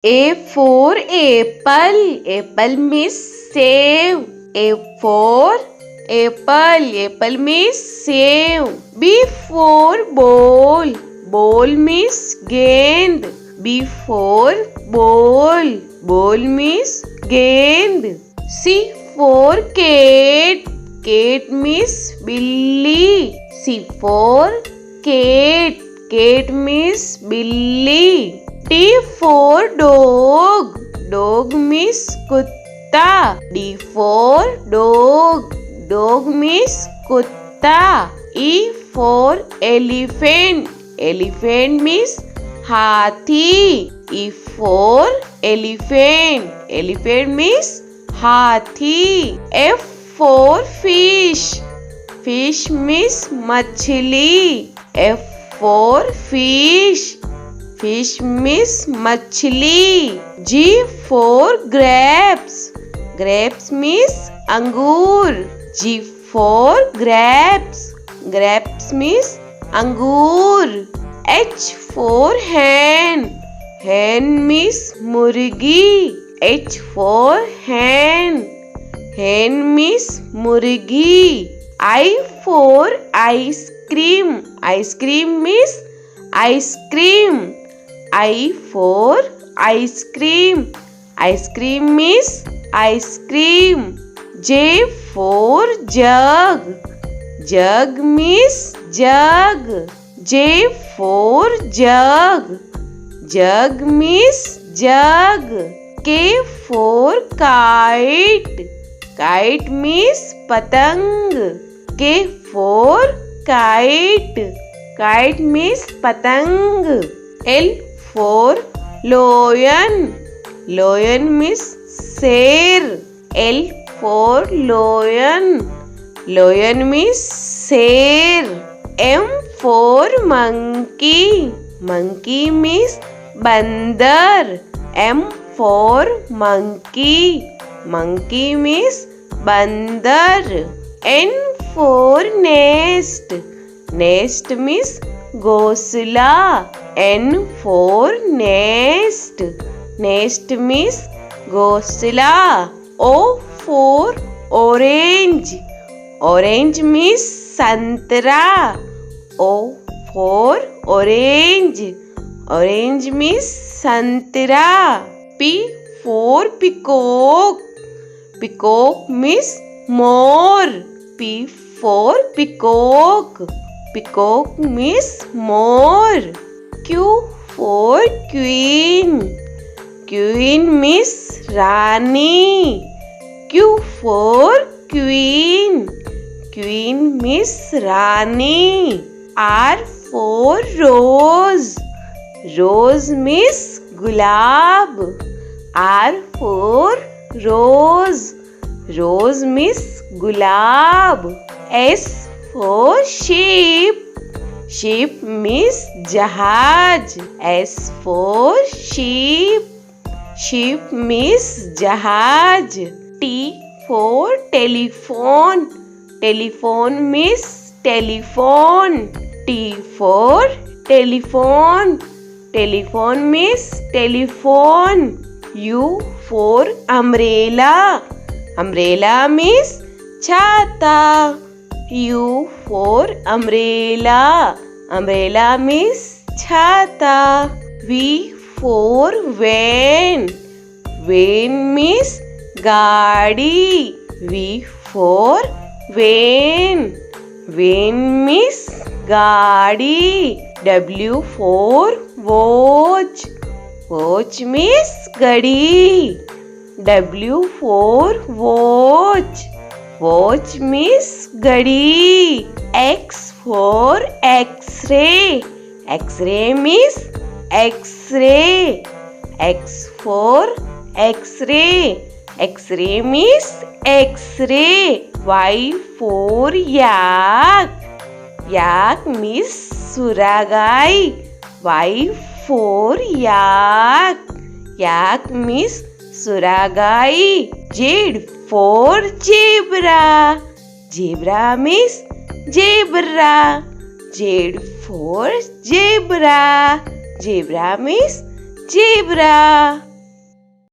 A for apple. Apple means save. A for apple. Apple means save. B for ball. Ball means gend. B for ball. Ball means gend. C for cat. Cat means billy. C for cat. Cat means billy. D for dog. Dog means kutta. D for dog. Dog means kutta. E for elephant. Elephant means hathi. E for elephant. Elephant means hathi. F for fish. Fish means machli. F for fish. Fish means machli. G for grapes. Grapes means angur. G for grapes. Grapes means angur. H for hen. Hen means murgi. H for hen. Hen means murgi. I for ice cream. Ice cream means ice cream. I for ice cream. Ice cream means ice cream. J for jug. Jug means jug. J for jug. Jug means jug. K for kite. Kite means patang. K for kite. Kite means patang. L for lion. Lion means sher. L for lion. Lion means sher. M for monkey. Monkey means bandar. M for monkey. Monkey means bandar. N for nest. Nest means घोंसला. N for nest. Nest means घोंसला. O for orange. Orange means संतरा. O for orange. Orange means संतरा. P for peacock. Peacock means more. P for peacock. Peacock means more. Q for queen. Queen means Rani. Q for queen. Queen means Rani. R for rose. Rose means gulab. R for rose. Rose means gulab. S for sheep. Sheep means jahaj. S for sheep. Sheep means jahaj. T for telephone. Telephone means telephone. T for telephone. Telephone means telephone. U for umbrella. Umbrella means chata. U for umbrella. Umbrella means chata. V for van. Van means gaadi. V for van. Van means gaadi. W for watch. Watch means gadi. W for watch. Watch means gadi. X for X-ray. X-ray means X-ray. X for X-ray. X-ray means X-ray. Y for yak. Yak means suragai. Y for yak. Yak means suragai. Z for zebra. Zebra means zebra. Z for zebra. Zebra means zebra.